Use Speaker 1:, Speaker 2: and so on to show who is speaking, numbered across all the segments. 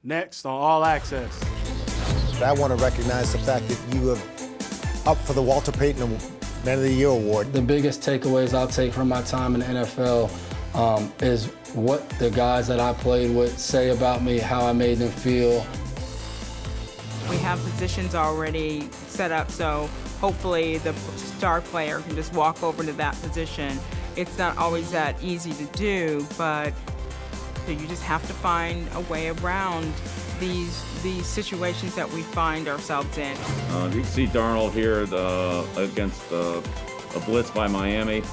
Speaker 1: next on All Access.
Speaker 2: I want to recognize the fact that you are up for the Walter Payton Man of the Year award.
Speaker 3: The biggest takeaways I'll take from my time in the NFL is what the guys that I played with say about me, how I made them feel.
Speaker 4: We have positions already set up, so hopefully the star player can just walk over to that position. It's not always that easy to do, but you just have to find a way around these situations that we find ourselves in.
Speaker 5: You can see Darnold here against a blitz by Miami,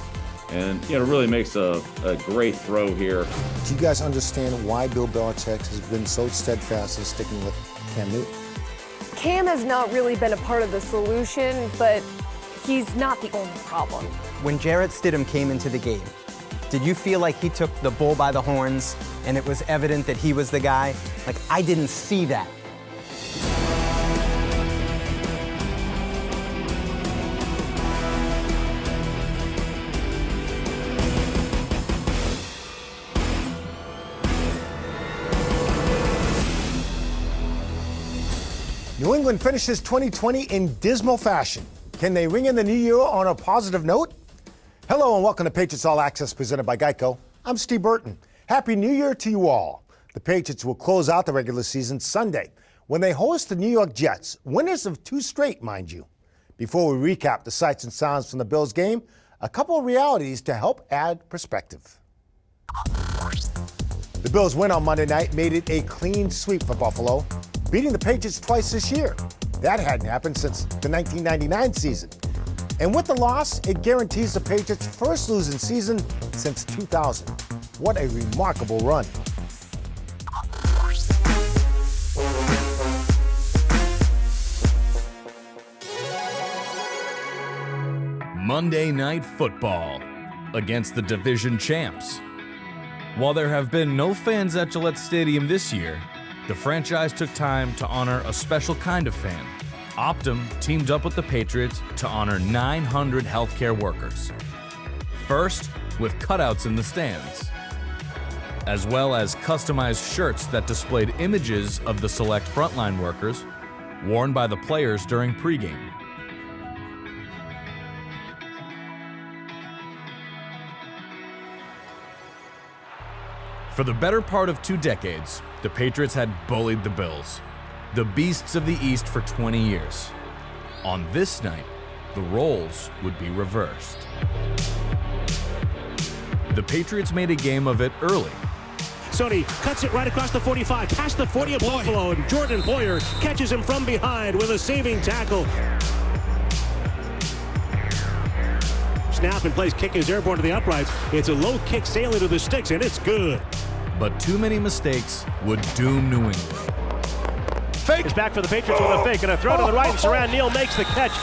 Speaker 5: and really makes a great throw here.
Speaker 2: Do you guys understand why Bill Belichick has been so steadfast in sticking with Cam Newton?
Speaker 6: Cam has not really been a part of the solution, but he's not the only problem.
Speaker 7: When Jarrett Stidham came into the game, did you feel like he took the bull by the horns and it was evident that he was the guy? Like, I didn't see that.
Speaker 2: New England finishes 2020 in dismal fashion. Can they ring in the new year on a positive note? Hello and welcome to Patriots All Access presented by GEICO. I'm Steve Burton. Happy New Year to you all. The Patriots will close out the regular season Sunday when they host the New York Jets, winners of 2 straight, mind you. Before we recap the sights and sounds from the Bills game, a couple of realities to help add perspective. The Bills' win on Monday night made it a clean sweep for Buffalo, beating the Patriots twice this year. That hadn't happened since the 1999 season. And with the loss, it guarantees the Patriots' first losing season since 2000. What a remarkable run.
Speaker 8: Monday Night Football against the division champs. While there have been no fans at Gillette Stadium this year, the franchise took time to honor a special kind of fan. Optum teamed up with the Patriots to honor 900 healthcare workers. First, with cutouts in the stands, as well as customized shirts that displayed images of the select frontline workers worn by the players during pregame. For the better part of 2 decades, the Patriots had bullied the Bills, the beasts of the East, for 20 years. On this night, the roles would be reversed. The Patriots made a game of it early.
Speaker 9: Sony cuts it right across the 45, past the 40 of Buffalo, and Jordan Boyer catches him from behind with a saving tackle. Snap and plays kick is airborne to the uprights. It's a low kick sailing to the sticks, and it's good.
Speaker 8: But too many mistakes would doom New England.
Speaker 9: Fake is back for the Patriots with a fake and a throw to the right, and Saran Neal makes the catch.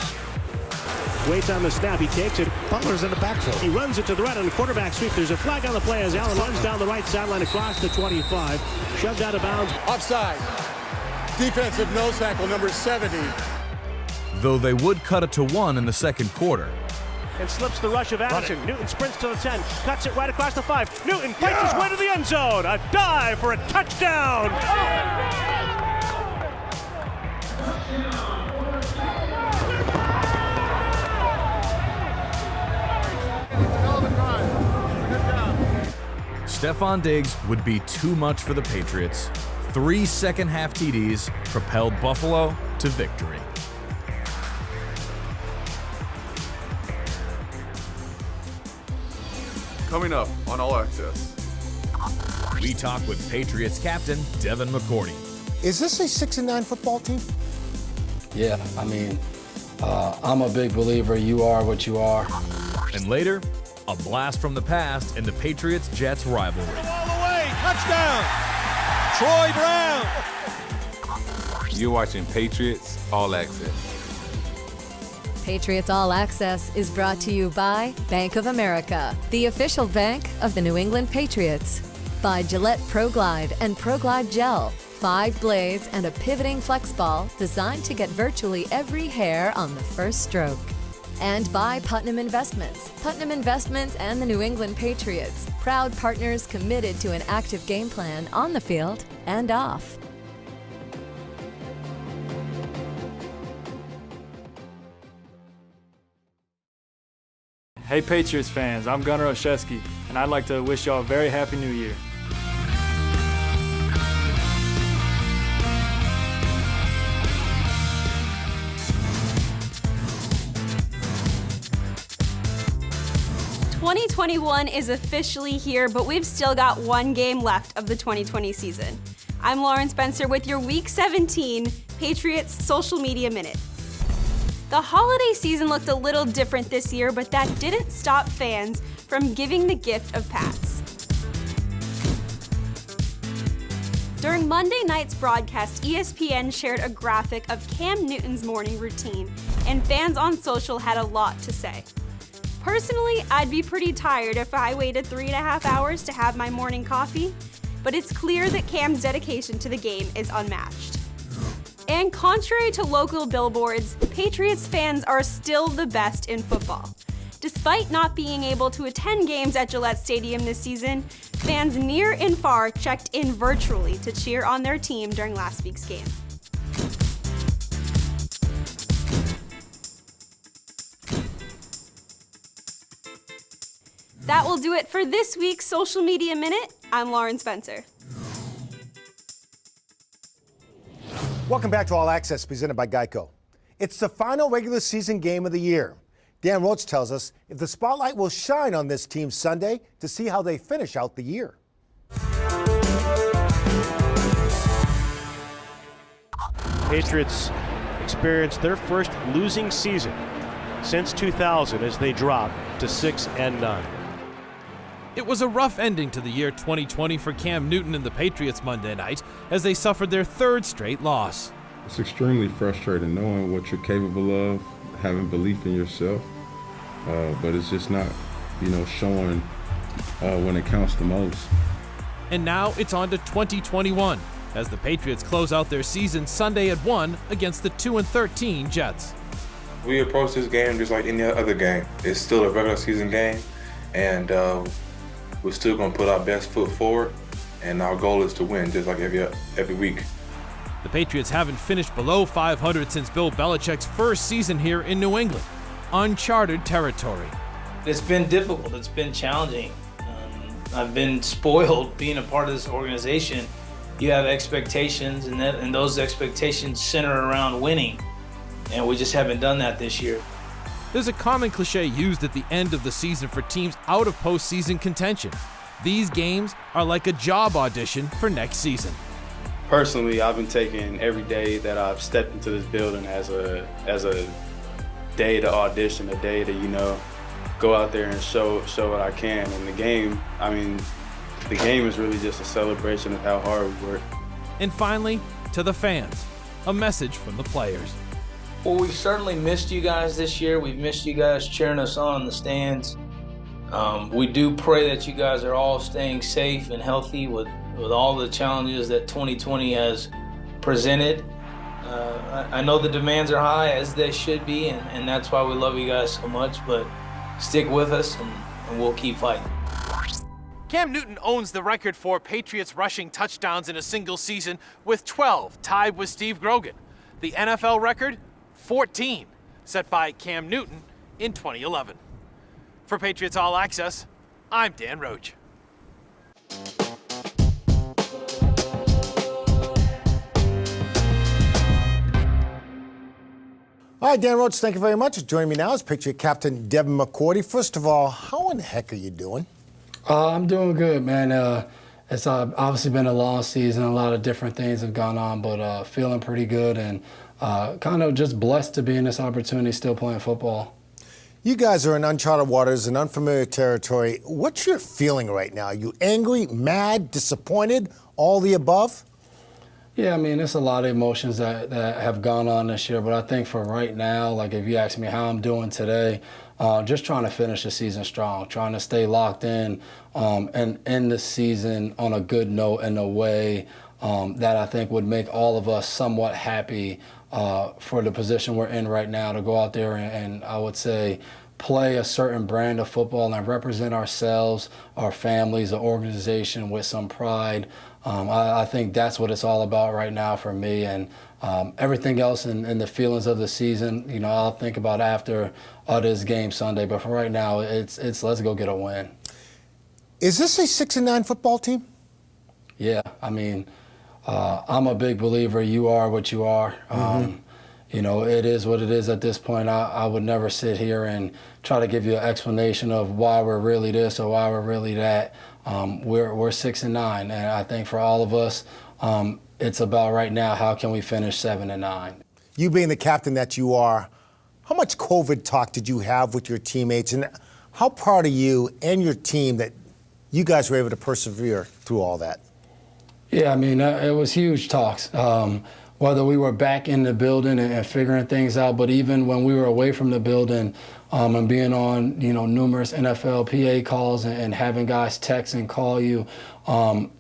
Speaker 9: Waits on the snap, he takes it.
Speaker 2: Butler's in the backfield.
Speaker 9: He runs it to the right on the quarterback sweep. There's a flag on the play as Allen runs down the right sideline across the 25. Shoved out of bounds.
Speaker 10: Offside. Defensive nose tackle number 70.
Speaker 8: Though they would cut it to 1 in the second quarter.
Speaker 9: And slips the rush of action. Newton sprints to the 10, cuts it right across the 5. Newton fights his way to the end zone. A dive for a touchdown.
Speaker 8: Stephon Diggs would be too much for the Patriots. 3 second-half TDs propelled Buffalo to victory.
Speaker 11: Coming up on All Access,
Speaker 8: we talk with Patriots captain Devin McCourty.
Speaker 2: Is this a 6-9 football team?
Speaker 3: Yeah, I mean, I'm a big believer you are what you are.
Speaker 8: And later, a blast from the past in the Patriots-Jets rivalry.
Speaker 10: All the way, touchdown, Troy Brown.
Speaker 11: you're watching Patriots All Access.
Speaker 12: Patriots All Access is brought to you by Bank of America, the official bank of the New England Patriots. By Gillette Pro Glide and Pro Glide Gel, 5 blades and a pivoting flex ball designed to get virtually every hair on the first stroke. And by Putnam Investments. Putnam Investments and the New England Patriots, proud partners committed to an active game plan on the field and off.
Speaker 1: Hey Patriots fans, I'm Gunnar Olszewski, and I'd like to wish y'all a very happy new year.
Speaker 13: "2021 is officially here, but we've still got one game left of the 2020 season. I'm Lauren Spencer with your Week 17 Patriots Social Media Minute. The holiday season looked a little different this year, but that didn't stop fans from giving the gift of Pats. During Monday night's broadcast, ESPN shared a graphic of Cam Newton's morning routine, and fans on social had a lot to say. Personally, I'd be pretty tired if I waited 3.5 hours to have my morning coffee, but it's clear that Cam's dedication to the game is unmatched. And contrary to local billboards, Patriots fans are still the best in football. Despite not being able to attend games at Gillette Stadium this season, fans near and far checked in virtually to cheer on their team during last week's game. That will do it for this week's Social Media Minute. I'm Lauren Spencer.
Speaker 2: Welcome back to All Access, presented by GEICO. It's the final regular season game of the year. Dan Roach tells us if the spotlight will shine on this team Sunday to see how they finish out the year.
Speaker 9: Patriots experienced their first losing season since 2000 as they dropped to 6-9.
Speaker 8: It was a rough ending to the year 2020 for Cam Newton and the Patriots Monday night as they suffered their third straight loss.
Speaker 14: It's extremely frustrating knowing what you're capable of, having belief in yourself, but it's just not, showing when it counts the most.
Speaker 8: And now it's on to 2021 as the Patriots close out their season Sunday at 1 against the 2-13 Jets.
Speaker 15: We approach this game just like any other game. It's still a regular season game, and we're still going to put our best foot forward, and our goal is to win just like every week.
Speaker 8: The Patriots haven't finished below 500 since Bill Belichick's first season here in New England. Uncharted territory.
Speaker 16: It's been difficult. It's been challenging. I've been spoiled being a part of this organization. You have expectations, and those expectations center around winning, and we just haven't done that this year.
Speaker 8: There's a common cliche used at the end of the season for teams out of postseason contention. These games are like a job audition for next season.
Speaker 17: Personally, I've been taking every day that I've stepped into this building as a day to audition, a day to, go out there and show what I can. And the game is really just a celebration of how hard we work.
Speaker 8: And finally, to the fans, a message from the players.
Speaker 16: Well, we've certainly missed you guys this year. We've missed you guys cheering us on in the stands. We do pray that you guys are all staying safe and healthy with all the challenges that 2020 has presented. I know the demands are high, as they should be, and that's why we love you guys so much, but stick with us and we'll keep fighting.
Speaker 8: Cam Newton owns the record for Patriots rushing touchdowns in a single season with 12, tied with Steve Grogan. The NFL record, 14, set by Cam Newton in 2011. For Patriots All Access, I'm Dan Roach.
Speaker 2: All right, Dan Roach, thank you very much. Joining me now is Patriot Captain Devin McCourty. First of all, how in the heck are you doing?
Speaker 3: I'm doing good, man. It's obviously been a long season. A lot of different things have gone on, but feeling pretty good and kind of just blessed to be in this opportunity, still playing football.
Speaker 2: You guys are in uncharted waters and unfamiliar territory. What's your feeling right now? Are you angry, mad, disappointed, all the above?
Speaker 3: Yeah, I mean, it's a lot of emotions that have gone on this year, but I think for right now, like if you ask me how I'm doing today, just trying to finish the season strong, trying to stay locked in and end the season on a good note in a way that I think would make all of us somewhat happy for the position we're in right now, to go out there and I would say play a certain brand of football and represent ourselves, our families, the organization with some pride, I think that's what it's all about right now for me, and everything else and the feelings of the season, you know, I'll think about after this game Sunday. But for right now, it's let's go get a win.
Speaker 2: Is this a 6-9 football team?
Speaker 3: Yeah, I mean, I'm a big believer. You are what you are. You know, it is what it is at this point. I would never sit here and try to give you an explanation of why we're really this or why we're really that. We're 6-9, and I think for all of us, it's about right now, how can we finish 7-9?
Speaker 2: You being the captain that you are, how much COVID talk did you have with your teammates, and how proud are you and your team that you guys were able to persevere through all that?
Speaker 3: Yeah, I mean, it was huge talks. Whether we were back in the building and figuring things out, but even when we were away from the building and being on, you know, numerous NFL PA calls and having guys text and call you,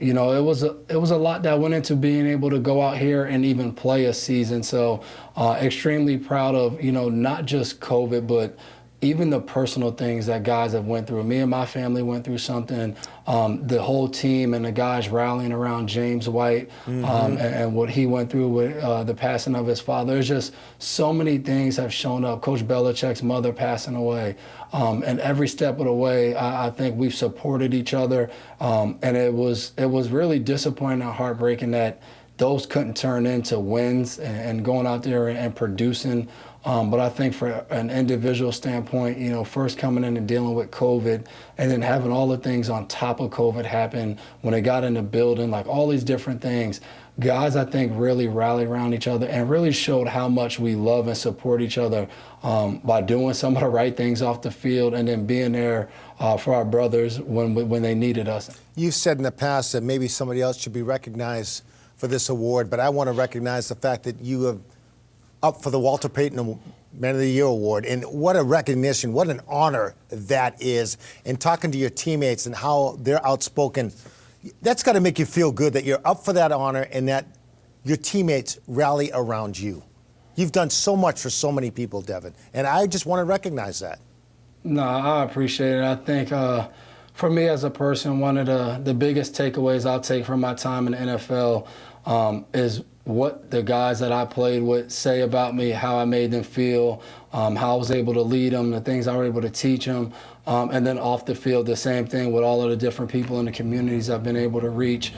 Speaker 3: you know, it was a lot that went into being able to go out here and even play a season. So extremely proud of, you know, not just COVID, but even the personal things that guys have went through. Me and my family went through something. The whole team and the guys rallying around James White and what he went through with the passing of his father. There's just so many things have shown up. Coach Belichick's mother passing away. And every step of the way, I think we've supported each other. And it was really disappointing and heartbreaking that those couldn't turn into wins and going out there and producing. But I think for an individual standpoint, you know, first coming in and dealing with COVID and then having all the things on top of COVID happen when they got in the building, like all these different things, guys, I think, really rallied around each other and really showed how much we love and support each other by doing some of the right things off the field and then being there for our brothers when they needed us.
Speaker 2: You've said in the past that maybe somebody else should be recognized for this award, but I want to recognize the fact that you have up for the Walter Payton Man of the Year Award. And what a recognition, what an honor that is. And talking to your teammates and how they're outspoken, that's got to make you feel good that you're up for that honor and that your teammates rally around you. You've done so much for so many people, Devin, and I just want to recognize that.
Speaker 3: No, I appreciate it. I think for me as a person, one of the biggest takeaways I'll take from my time in the NFL is what the guys that I played with say about me, how I made them feel, how I was able to lead them, the things I was able to teach them, and then off the field, the same thing with all of the different people in the communities I've been able to reach,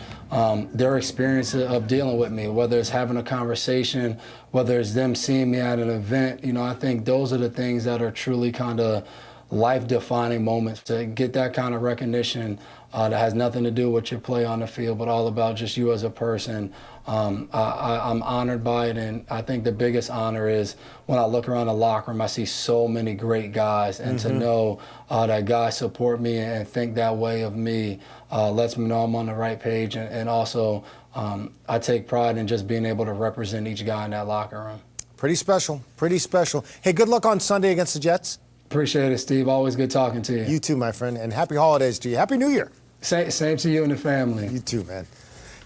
Speaker 3: their experience of dealing with me, whether it's having a conversation, whether it's them seeing me at an event. You know, I think those are the things that are truly kind of life-defining moments. To get that kind of recognition that has nothing to do with your play on the field, but all about just you as a person. I'm honored by it, and I think the biggest honor is when I look around the locker room, I see so many great guys, and to know that guys support me and think that way of me lets me know I'm on the right page, and also I take pride in just being able to represent each guy in that locker room.
Speaker 2: Pretty special, pretty special. Hey, good luck on Sunday against the Jets.
Speaker 3: Appreciate it, Steve. Always good talking to you.
Speaker 2: You too, my friend, and happy holidays to you. Happy New Year.
Speaker 3: Same to you and the family.
Speaker 2: You too, man.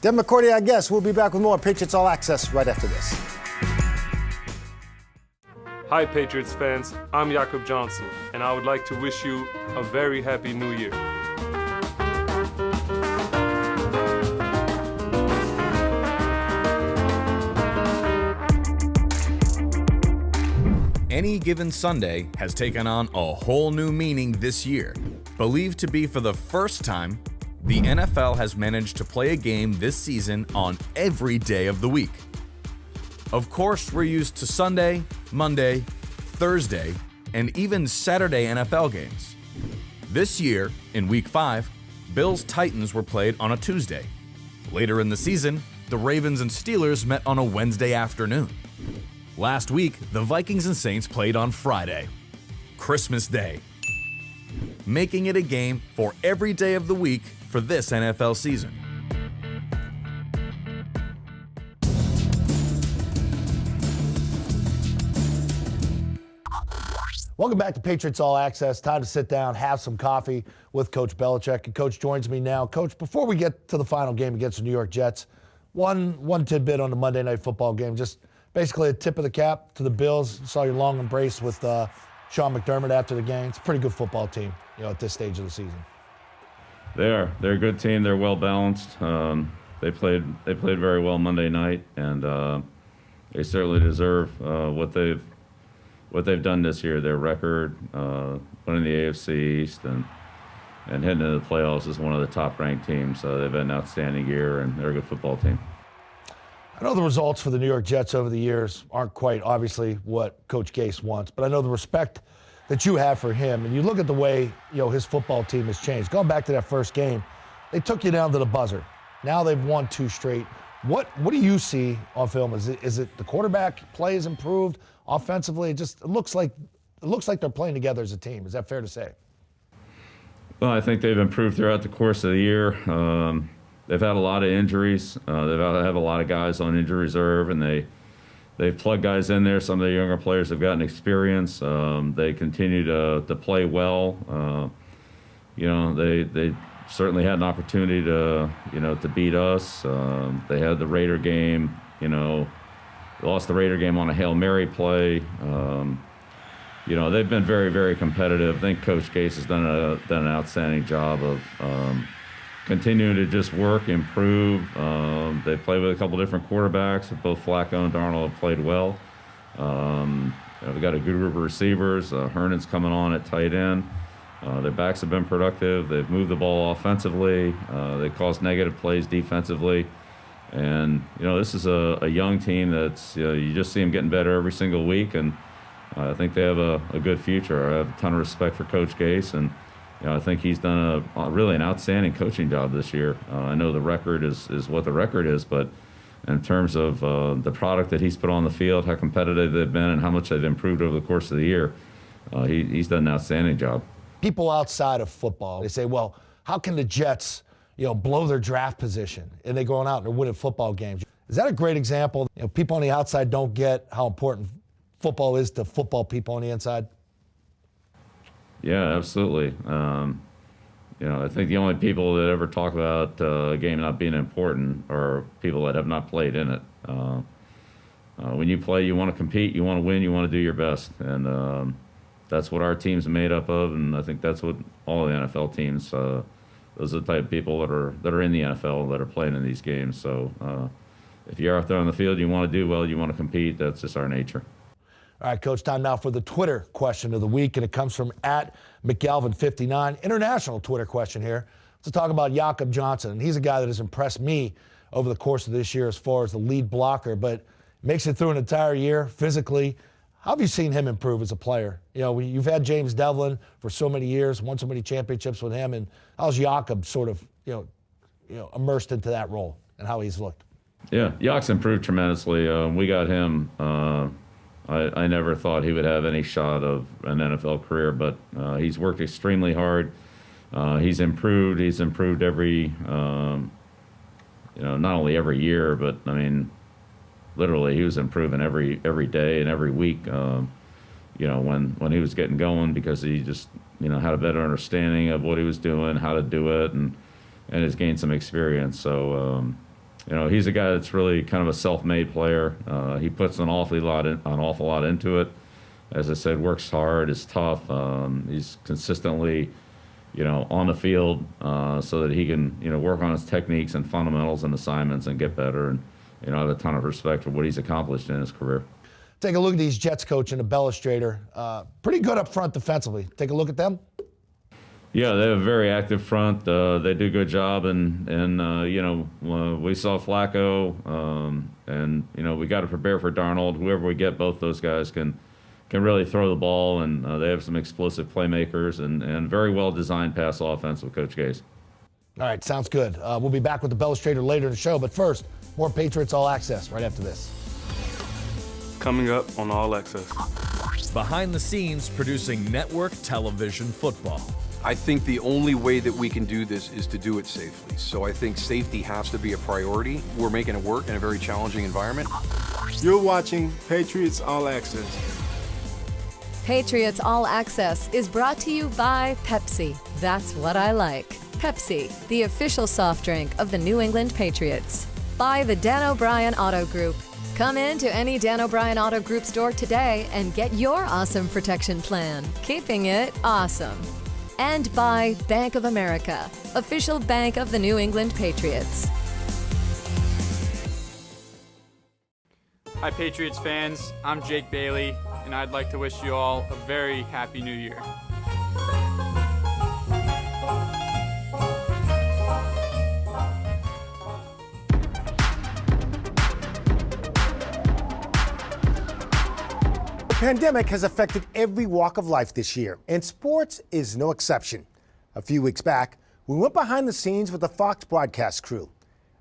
Speaker 2: Devin McCourty, I guess. We'll be back with more Patriots All Access right after this.
Speaker 18: Hi, Patriots fans. I'm Jakob Johnson, and I would like to wish you a very happy New Year.
Speaker 8: Any Given Sunday has taken on a whole new meaning this year. Believed to be for the first time, the NFL has managed to play a game this season on every day of the week. Of course, we're used to Sunday, Monday, Thursday, and even Saturday NFL games. This year, in Week 5, Bills-Titans were played on a Tuesday. Later in the season, the Ravens and Steelers met on a Wednesday afternoon. Last week, the Vikings and Saints played on Friday, Christmas Day, making it a game for every day of the week for this NFL season.
Speaker 19: Welcome back to Patriots All Access. Time to sit down, have some coffee with Coach Belichick. And Coach joins me now. Coach, before we get to the final game against the New York Jets, one tidbit on the Monday Night Football game, just basically a tip of the cap to the Bills. Saw your long embrace with Sean McDermott after the game. It's a pretty good football team, you know, at this stage of the season.
Speaker 5: They're a good team. They're well balanced. they played very well Monday night, and they certainly deserve what they've done this year. Their record, winning the AFC East, and heading into the playoffs as one of the top-ranked teams. They've had an outstanding year, and they're a good football team.
Speaker 19: I know the results for the New York Jets over the years aren't quite, obviously, what Coach Gase wants, but I know the respect that you have for him, and you look at the way his football team has changed. Going back to that first game, they took you down to the buzzer. Now they've won 2 straight. What do you see on film? Is it the quarterback play has improved offensively? It looks like they're playing together as a team. Is that fair to say?
Speaker 5: Well, I think they've improved throughout the course of the year. They've had a lot of injuries. They've had a lot of guys on injury reserve, and they've plugged guys in there. Some of the younger players have gotten experience. They continue to play well. They certainly had an opportunity to beat us. They had the Raider game. Lost the Raider game on a Hail Mary play. They've been very, very competitive. I think Coach Gase has done an outstanding job of continuing to just work, improve. They played with a couple different quarterbacks. Both Flacco and Darnold have played well. We've got a good group of receivers. Hernan's coming on at tight end. Their backs have been productive. They've moved the ball offensively. They caused negative plays defensively. And, this is a young team that's, you just see them getting better every single week. And I think they have a good future. I have a ton of respect for Coach Gase, and I think he's done really an outstanding coaching job this year. I know the record is what the record is, but in terms of the product that he's put on the field, how competitive they've been, and how much they've improved over the course of the year, he's done an outstanding job.
Speaker 19: People outside of football, they say, well, how can the Jets, blow their draft position and they're going out and they're winning football games? Is that a great example? People on the outside don't get how important football is to football people on the inside?
Speaker 5: Yeah, absolutely. I think the only people that ever talk about a game not being important are people that have not played in it. When you play, you want to compete, you want to win, you want to do your best. And that's what our team's made up of, and I think that's what all the NFL teams, those are the type of people that are in the NFL that are playing in these games. So if you're out there on the field, you want to do well, you want to compete, that's just our nature.
Speaker 19: All right, Coach, time now for the Twitter question of the week, and it comes from @McGalvin59. International Twitter question here. Let's talk about Jakob Johnson. And he's a guy that has impressed me over the course of this year as far as the lead blocker, but makes it through an entire year physically. How have you seen him improve as a player? You've had James Devlin for so many years, won so many championships with him, and how's Jakob sort of, immersed into that role and how he's looked?
Speaker 5: Yeah, Jak's improved tremendously. We got him. I never thought he would have any shot of an NFL career, but he's worked extremely hard. He's improved. He's improved every, not only every year, but I mean, literally he was improving every day and every week. When he was getting going, because he just had a better understanding of what he was doing, how to do it, and has gained some experience. So. He's a guy that's really kind of a self-made player. He puts an awful lot into it. As I said, works hard, is tough. He's consistently, on the field so that he can, work on his techniques and fundamentals and assignments and get better. And, I have a ton of respect for what he's accomplished in his career.
Speaker 19: Take a look at these Jets coach in the Belestrator. Pretty good up front defensively. Take a look at them.
Speaker 5: Yeah, they have a very active front. They do a good job, and we saw Flacco, and we got to prepare for Darnold. Whoever we get, both those guys can really throw the ball, and they have some explosive playmakers and very well designed pass offense with Coach Gase.
Speaker 19: All right, sounds good. We'll be back with the Belestrator later in the show, but first, more Patriots All Access right after this.
Speaker 18: Coming up on All Access.
Speaker 8: Behind the scenes producing network television football.
Speaker 20: I think the only way that we can do this is to do it safely. So I think safety has to be a priority. We're making it work in a very challenging environment.
Speaker 21: You're watching Patriots All Access.
Speaker 12: Patriots All Access is brought to you by Pepsi. That's what I like. Pepsi, the official soft drink of the New England Patriots. By the Dan O'Brien Auto Group. Come in to any Dan O'Brien Auto Group store today and get your awesome protection plan, keeping it awesome. And by Bank of America, official bank of the New England Patriots.
Speaker 4: Hi, Patriots fans. I'm Jake Bailey, and I'd like to wish you all a very happy new year.
Speaker 2: The pandemic has affected every walk of life this year, and sports is no exception. A few weeks back, we went behind the scenes with the Fox broadcast crew.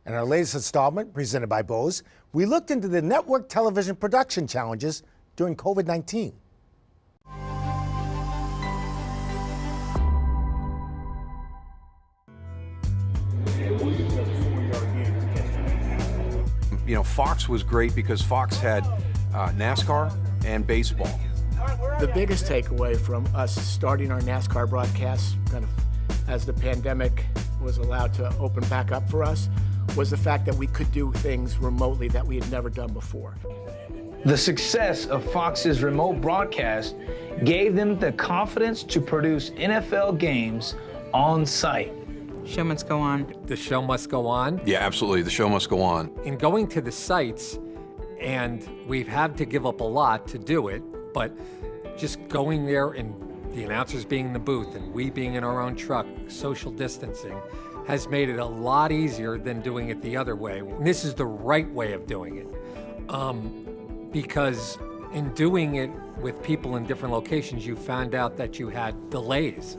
Speaker 2: In our latest installment, presented by Bose, we looked into the network television production challenges during COVID-19.
Speaker 20: You know, Fox was great because Fox had NASCAR and baseball.
Speaker 22: The biggest takeaway from us starting our NASCAR broadcasts, kind of as the pandemic was allowed to open back up for us, was the fact that we could do things remotely that we had never done before.
Speaker 23: The success of Fox's remote broadcast gave them the confidence to produce NFL games on site.
Speaker 24: Show must go on.
Speaker 25: The show must go on.
Speaker 20: Yeah, absolutely. The show must go on.
Speaker 25: In going to the sites, and we've had to give up a lot to do it, but just going there and the announcers being in the booth and we being in our own truck, social distancing, has made it a lot easier than doing it the other way. And this is the right way of doing it. Because in doing it with people in different locations, you found out that you had delays.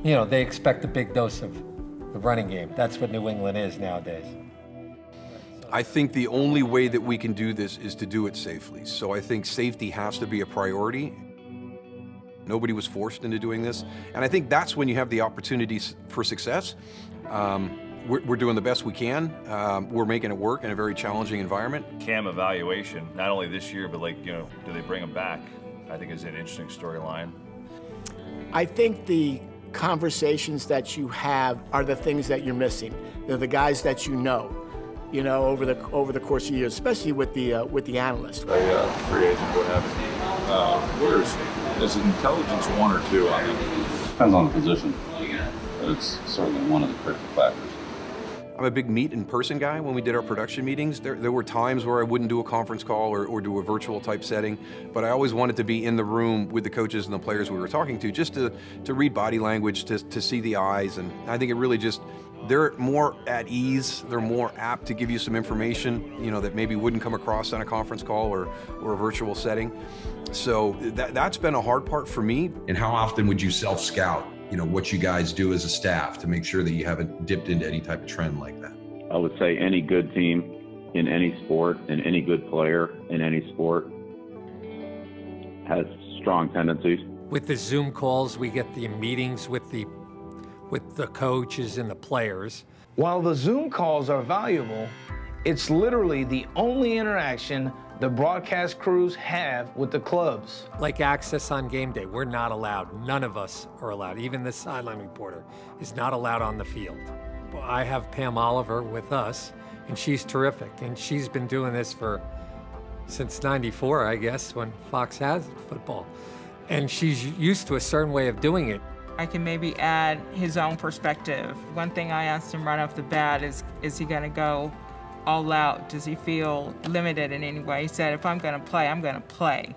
Speaker 25: You know, they expect a big dose of the running game. That's what New England is nowadays.
Speaker 20: I think the only way that we can do this is to do it safely. So I think safety has to be a priority. Nobody was forced into doing this. And I think that's when you have the opportunities for success. We're doing the best we can. We're making it work in a very challenging environment.
Speaker 26: Cam evaluation, not only this year, but do they bring him back? I think is an interesting storyline.
Speaker 22: I think the conversations that you have are the things that you're missing. They're the guys that you know over the course of years, especially with the analysts.
Speaker 27: Free agent, what have you. Is intelligence one or two on him?
Speaker 28: Depends on the position, but it's certainly one of the critical factors.
Speaker 20: I'm a big meet-in-person guy. When we did our production meetings, there were times where I wouldn't do a conference call or do a virtual type setting, but I always wanted to be in the room with the coaches and the players we were talking to, just to read body language, to see the eyes, and I think it really just, they're more at ease, they're more apt to give you some information, that maybe wouldn't come across on a conference call or a virtual setting. So that's been a hard part for me.
Speaker 29: And how often would you self-scout, what you guys do as a staff to make sure that you haven't dipped into any type of trend like that?
Speaker 28: I would say any good team in any sport and any good player in any sport has strong tendencies.
Speaker 25: With the Zoom calls, we get the meetings with the coaches and the players.
Speaker 23: While the Zoom calls are valuable, it's literally the only interaction the broadcast crews have with the clubs.
Speaker 25: Like access on game day, we're not allowed. None of us are allowed. Even the sideline reporter is not allowed on the field. I have Pam Oliver with us, and she's terrific. And she's been doing this since '94, I guess, when Fox has football. And she's used to a certain way of doing it.
Speaker 24: I can maybe add his own perspective. One thing I asked him right off the bat is he gonna go all out? Does he feel limited in any way? He said, if I'm gonna play, I'm gonna play.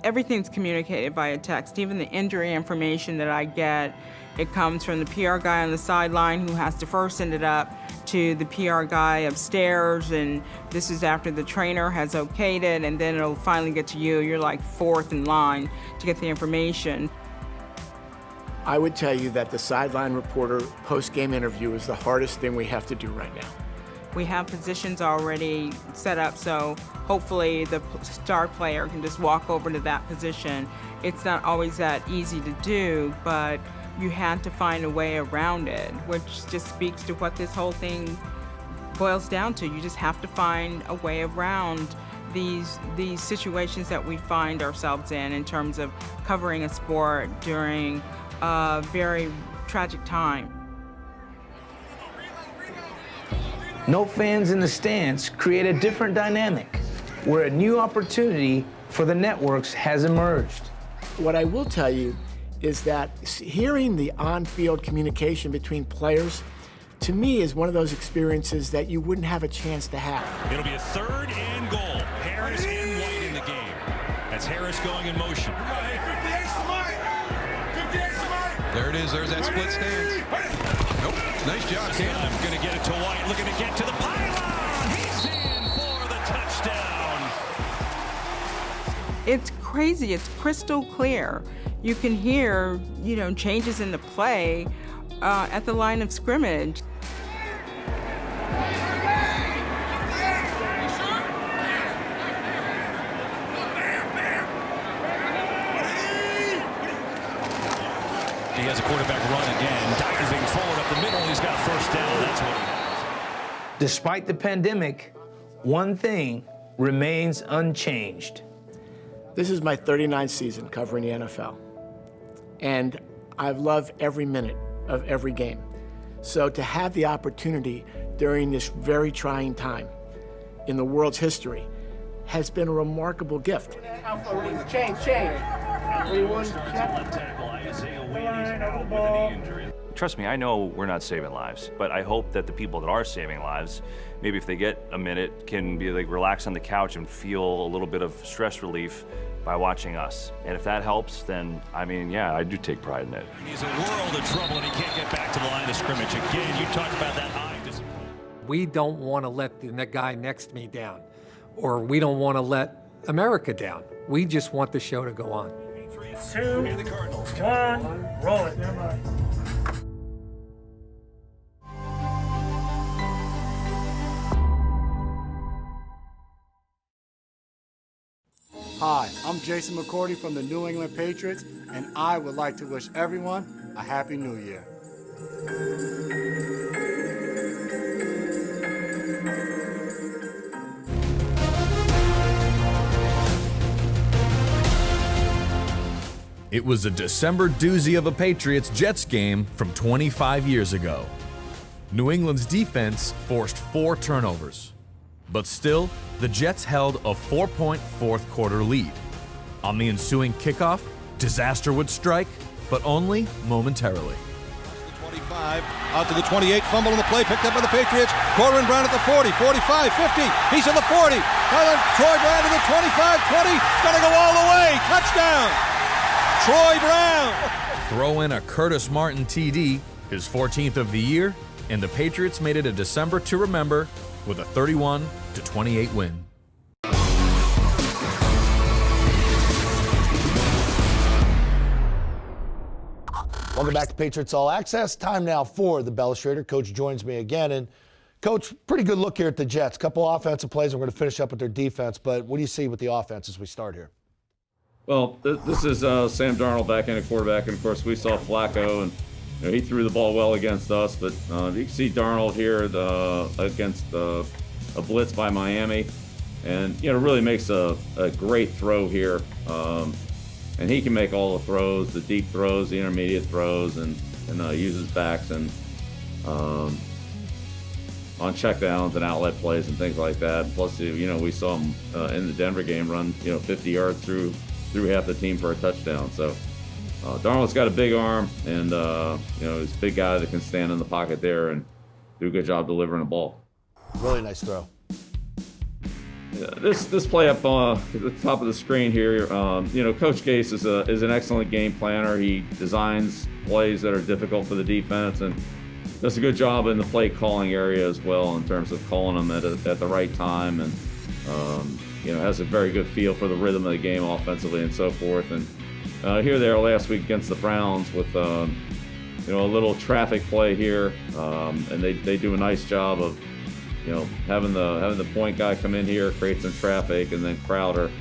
Speaker 24: Everything's communicated via text. Even the injury information that I get, it comes from the PR guy on the sideline who has to first send it up to the PR guy upstairs, and this is after the trainer has okayed it, and then it'll finally get to you. You're like fourth in line to get the information.
Speaker 22: I would tell you that the sideline reporter post-game interview is the hardest thing we have to do right now.
Speaker 24: We have positions already set up, so hopefully the star player can just walk over to that position. It's not always that easy to do, but you had to find a way around it, which just speaks to what this whole thing boils down to. You just have to find a way around these situations that we find ourselves in terms of covering a sport during a very tragic time.
Speaker 23: No fans in the stands create a different dynamic, where a new opportunity for the networks has emerged.
Speaker 22: What I will tell you is that hearing the on-field communication between players, to me, is one of those experiences that you wouldn't have a chance to have.
Speaker 30: It'll be a 3rd and goal. Harris
Speaker 1: Harris going in motion. There it is. There's that split stance. Nope. Nice job, Cam. I'm going to get it to White. Looking to get to the pylon. He's in for the touchdown.
Speaker 24: It's crazy. It's crystal clear. You can hear, changes in the play at the line of scrimmage.
Speaker 1: He has a quarterback run again, diving forward up the middle. He's got first down. That's what he has.
Speaker 23: Despite the pandemic, one thing remains unchanged.
Speaker 22: This is my 39th season covering the NFL, and I've loved every minute of every game. So to have the opportunity during this very trying time in the world's history has been a remarkable gift. Change.
Speaker 26: Trust me, I know we're not saving lives, but I hope that the people that are saving lives, maybe if they get a minute, can be like relax on the couch and feel a little bit of stress relief by watching us. And if that helps, then, yeah, I do take pride in it.
Speaker 1: He's a world of trouble and he can't get back to the line of scrimmage. Again, you talked about that eye discipline.
Speaker 25: We don't want to let the guy next to me down, or we don't want to let America down. We just want the show to go on.
Speaker 6: 2, 1, roll it.
Speaker 7: Hi, I'm Jason McCourty from the New England Patriots, and I would like to wish everyone a Happy New Year.
Speaker 8: It was a December doozy of a Patriots-Jets game from 25 years ago. New England's defense forced 4 turnovers. But still, the Jets held a 4-point fourth quarter lead. On the ensuing kickoff, disaster would strike, but only momentarily.
Speaker 6: 25, out to the 28, fumble on the play, picked up by the Patriots. Corbin Brown at the 40, 45, 50, he's at the 40. Troy Brown to the 25, 20, gonna go all the way, touchdown! Troy Brown!
Speaker 8: Throw in a Curtis Martin TD, his 14th of the year, and the Patriots made it a December to remember with a 31-28 win.
Speaker 19: Welcome back to Patriots All Access. Time now for the Belestrator. Coach joins me again. And Coach, pretty good look here at the Jets. Couple offensive plays. We're going to finish up with their defense. But what do you see with the offense as we start here?
Speaker 5: Well, this is Sam Darnold back in at quarterback, and of course we saw Flacco, and he threw the ball well against us. But you can see Darnold here against a blitz by Miami, and really makes a great throw here. And he can make all the throws, the deep throws, the intermediate throws, and uses backs and on checkdowns and outlet plays and things like that. Plus, we saw him in the Denver game run 50 yards through half the team for a touchdown. So Darnold's got a big arm, and he's a big guy that can stand in the pocket there and do a good job delivering the ball.
Speaker 19: Really nice throw.
Speaker 5: Yeah, this play up at the top of the screen here, Coach Gase is an excellent game planner. He designs plays that are difficult for the defense and does a good job in the play calling area as well in terms of calling them at the right time, and has a very good feel for the rhythm of the game offensively and so forth. And here they are last week against the Browns with a little traffic play here, and they do a nice job of having the point guy come in here, create some traffic, and then Crowder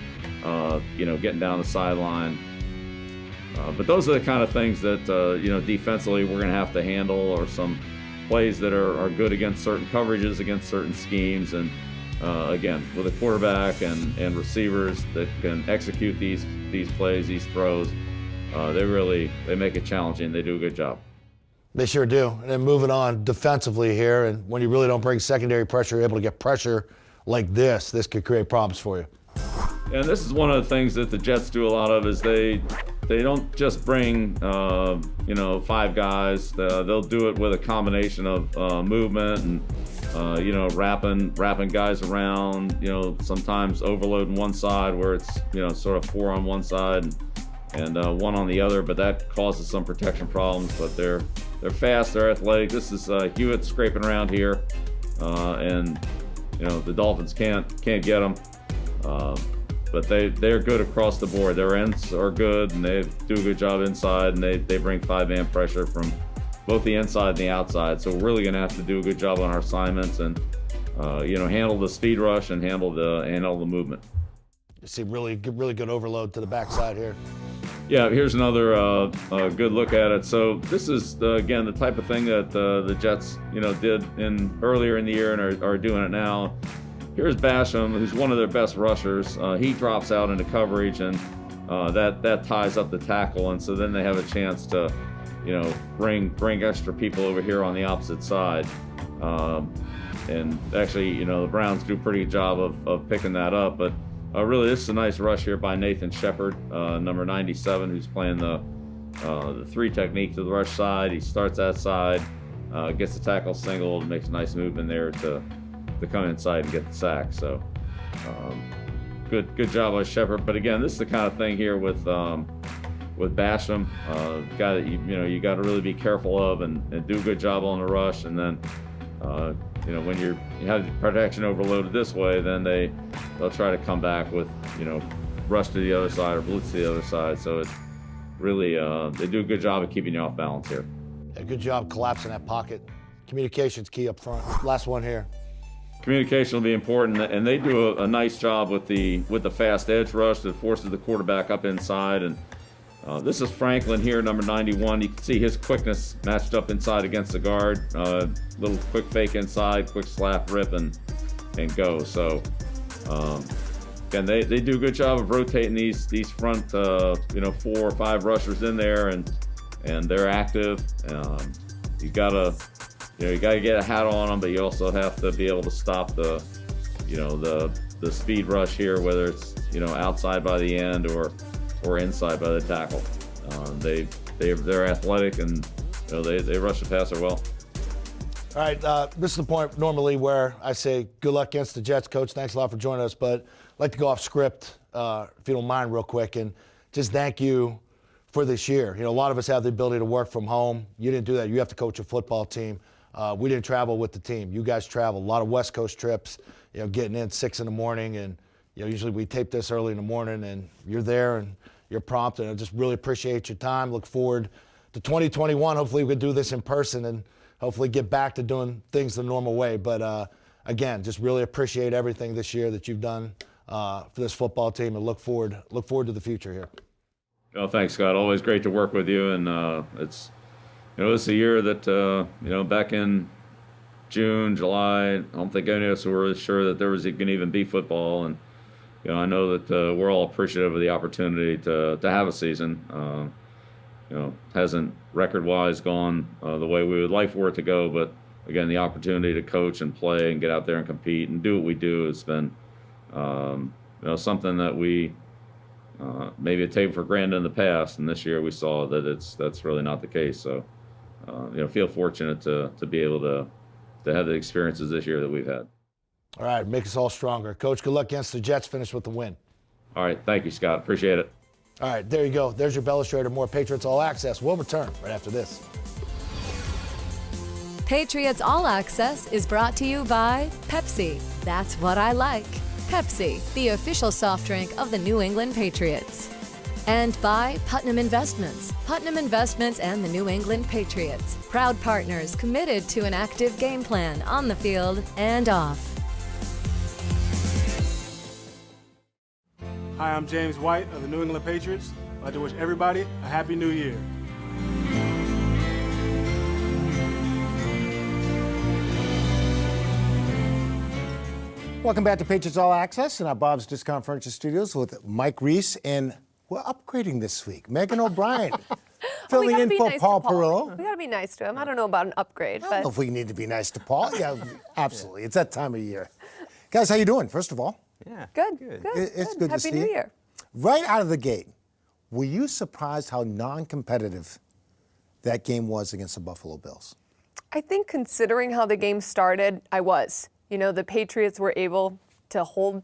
Speaker 5: getting down the sideline. But those are the kind of things that defensively we're going to have to handle, or some plays that are good against certain coverages, against certain schemes, and again, with a quarterback and receivers that can execute these plays, these throws, they make it challenging. They do a good job.
Speaker 19: They sure do. And then moving on defensively here, and when you really don't bring secondary pressure, you're able to get pressure like this could create problems for you.
Speaker 5: And this is one of the things that the Jets do a lot of, is they don't just bring 5 guys. They'll do it with a combination of movement and wrapping guys around, sometimes overloading one side where it's, sort of 4 on one side and 1 on the other, but that causes some protection problems. But they're fast, they're athletic. This is Hewitt scraping around here, and the Dolphins can't get them. But they're good across the board. Their ends are good, and they do a good job inside, and they bring 5-man pressure from both the inside and the outside. So we're really going to have to do a good job on our assignments and handle the speed rush and handle the movement.
Speaker 19: You see really good overload to the backside here.
Speaker 5: Yeah, here's another good look at it. So this is again the type of thing that the Jets did earlier in the year and are doing it now. Here's Basham, who's one of their best rushers. He drops out into coverage, and that ties up the tackle, and so then they have a chance to, bring extra people over here on the opposite side. And actually, the Browns do a pretty good job of picking that up. But really, this is a nice rush here by Nathan Shepard, number 97, who's playing the 3 technique to the rush side. He starts that side, gets the tackle singled, makes a nice move in there to come inside and get the sack. So good job by Shepard. But again, this is the kind of thing here with Basham, guy that you got to really be careful of and do a good job on the rush. And then when you have the protection overloaded this way, then they'll try to come back with rush to the other side or blitz to the other side. So it's really they do a good job of keeping you off balance here.
Speaker 19: Yeah, good job collapsing that pocket. Communication's key up front. Last one here.
Speaker 5: Communication will be important, and they do a nice job with the fast edge rush that forces the quarterback up inside. And this is Franklin here, number 91. You can see his quickness matched up inside against the guard. Little quick fake inside, quick slap, rip, and go. So again, they do a good job of rotating these front 4 or 5 rushers in there, and they're active. You gotta get a hat on them, but you also have to be able to stop the speed rush here, whether it's outside by the end or inside by the tackle. They're athletic, and they rush the passer well.
Speaker 19: All right, this is the point normally where I say good luck against the Jets, Coach. Thanks a lot for joining us, but I'd like to go off script, if you don't mind, real quick, and just thank you for this year. A lot of us have the ability to work from home. You didn't do that. You have to coach a football team. We didn't travel with the team. You guys travel. A lot of West Coast trips, getting in 6 in the morning, and usually we tape this early in the morning, and you're there and you're prompt, and I just really appreciate your time. Look forward to 2021. Hopefully we can do this in person and hopefully get back to doing things the normal way. But again, just really appreciate everything this year that you've done for this football team, and look forward to the future here.
Speaker 5: Well, thanks, Scott. Always great to work with you, and it's a year that back in June, July, I don't think any of us were really sure that there was going to even be football, and I know that we're all appreciative of the opportunity to have a season. Hasn't record-wise gone the way we would like for it to go, but again, the opportunity to coach and play and get out there and compete and do what we do has been something that we maybe had taken for granted in the past, and this year we saw that that's really not the case. So feel fortunate to be able to have the experiences this year that we've had.
Speaker 19: All right, make us all stronger. Coach, good luck against the Jets. Finish with the win.
Speaker 5: All right, thank you, Scott. Appreciate it.
Speaker 19: All right, there you go. There's your Belestrator. More Patriots All Access. We'll return right after this.
Speaker 12: Patriots All Access is brought to you by Pepsi. That's what I like. Pepsi, the official soft drink of the New England Patriots. And by Putnam Investments. Putnam Investments and the New England Patriots. Proud partners committed to an active game plan on the field and off.
Speaker 7: Hi, I'm James White of the New England Patriots. I'd like to wish everybody a Happy New Year.
Speaker 2: Welcome back to Patriots All Access in our Bob's Discount Furniture Studios with Mike Reese, and we're upgrading this week. Megan O'Brien filling in for Paul Perillo.
Speaker 3: We got to be nice to him. I don't know about an upgrade,
Speaker 2: I don't know if we need to be nice to Paul. Yeah, absolutely. It's that time of year. Guys, how you doing, first of all?
Speaker 3: Yeah. Good.
Speaker 2: It's good to see you.
Speaker 3: Happy New Year.
Speaker 2: Right out of the gate, were you surprised how non-competitive that game was against the Buffalo Bills?
Speaker 3: I think considering how the game started, I was. You know, the Patriots were able to hold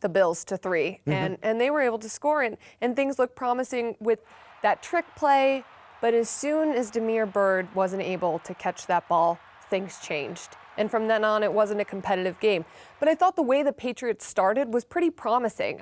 Speaker 3: the Bills to 3, and they were able to score, and things looked promising with that trick play. But as soon as Damiere Byrd wasn't able to catch that ball, things changed. And from then on, it wasn't a competitive game. But I thought the way the Patriots started was pretty promising.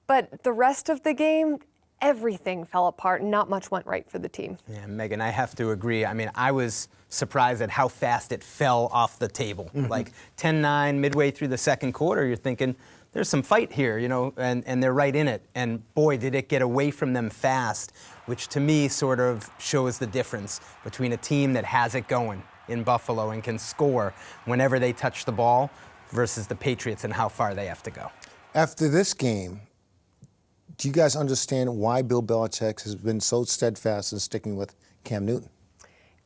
Speaker 3: But the rest of the game, everything fell apart and not much went right for the team.
Speaker 9: Yeah, Megan, I have to agree. I mean, I was surprised at how fast it fell off the table. Like 10-9 midway through the second quarter, you're thinking, there's some fight here, you know, and they're right in it. And boy, did it get away from them fast, which to me sort of shows the difference between a team that has it going in Buffalo and can score whenever they touch the ball versus the Patriots and how far they have to go.
Speaker 2: After this game, do you guys understand why Bill Belichick has been so steadfast in sticking with Cam Newton?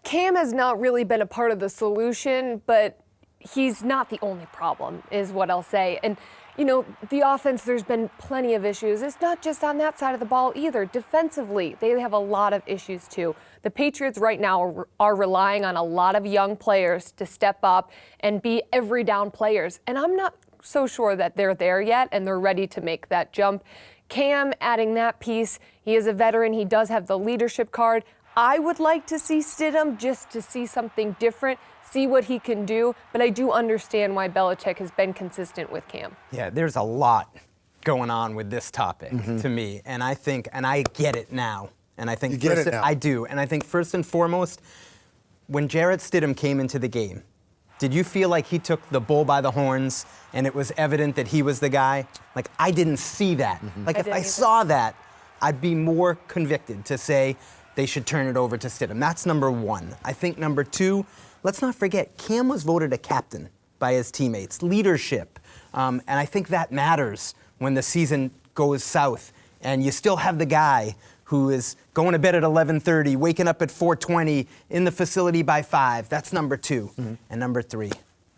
Speaker 3: Cam has not really been a part of the solution, but he's not the only problem, is what I'll say. And, you know, the offense, there's been plenty of issues. It's not just on that side of the ball either. Defensively, they have a lot of issues too. The Patriots right now are relying on a lot of young players to step up and be every down players. And I'm not so sure that they're there yet and they're ready to make that jump. Cam adding that piece, he is a veteran. He does have the leadership card. I would like to see Stidham just to see something different, see what he can do, but I do understand why Belichick has been consistent with Cam.
Speaker 9: Yeah, there's a lot going on with this topic to me, and I think, and I get it now. And I think
Speaker 2: you get it now.
Speaker 9: I do, and I think first and foremost, when Jarrett Stidham came into the game, did you feel like he took the bull by the horns and it was evident that he was the guy? Like, I didn't see that. Like, if I saw that, I'd be more convicted to say they should turn it over to Stidham. That's number one. I think number two, let's not forget, Cam was voted a captain by his teammates. Leadership. And I think that matters when the season goes south and you still have the guy who is going to bed at 11:30, waking up at 4:20, in the facility by 5. That's number two. And number three,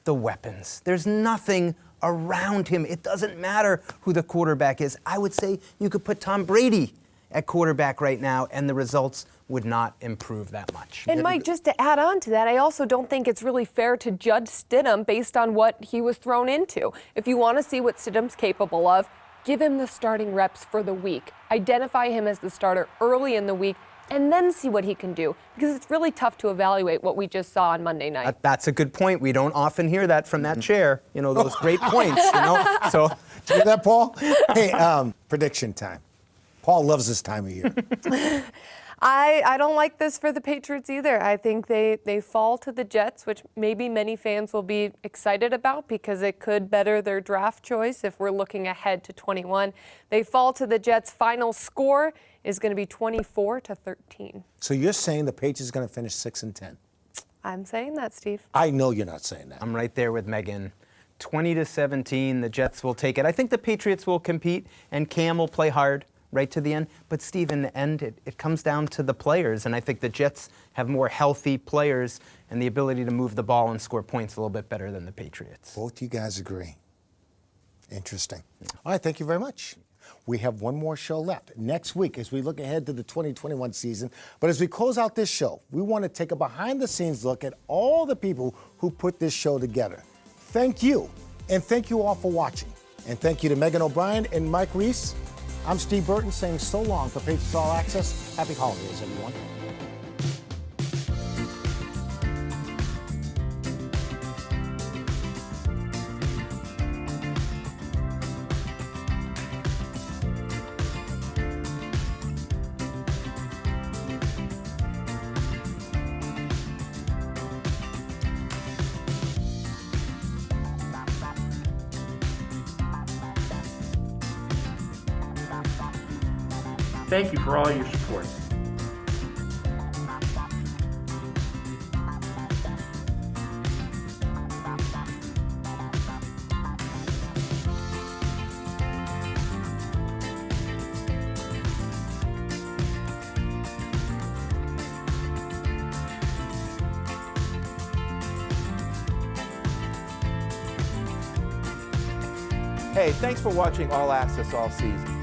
Speaker 9: the weapons. There's nothing around him. It doesn't matter who the quarterback is. I would say you could put Tom Brady at quarterback right now, and the results would not improve that much.
Speaker 3: And Mike, just to add on to that, I also don't think it's really fair to judge Stidham based on what he was thrown into. If you want to see what Stidham's capable of, give him the starting reps for the week. Identify him as the starter early in the week, and then see what he can do. Because it's really tough to evaluate what we just saw on Monday night.
Speaker 9: That's a good point. We don't often hear that from that chair. You know, those great points, you know? So,
Speaker 2: did you hear that, Paul? Hey, prediction time. Paul loves this time of year.
Speaker 3: I don't like this for the Patriots either. I think they fall to the Jets, which maybe many fans will be excited about because it could better their draft choice if we're looking ahead to 21. They fall to the Jets. Final score is going to be 24-13.
Speaker 2: So you're saying the Patriots are going to finish 6-10?
Speaker 3: I'm saying that, Steve.
Speaker 2: I know you're not saying that.
Speaker 9: I'm right there with Megan. 20-17, the Jets will take it. I think the Patriots will compete, and Cam will play hard right to the end. But, Steve, in the end, it comes down to the players, and I think the Jets have more healthy players and the ability to move the ball and score points a little bit better than the Patriots.
Speaker 2: Both you guys agree. Interesting. All right, thank you very much. We have one more show left next week as we look ahead to the 2021 season. But as we close out this show, we want to take a behind-the-scenes look at all the people who put this show together. Thank you, and thank you all for watching. And thank you to Megan O'Brien and Mike Reese. I'm Steve Burton saying so long for Patriots All Access. Happy holidays, everyone.
Speaker 10: Thank you for all your support.
Speaker 11: Hey, thanks for watching All Access all season.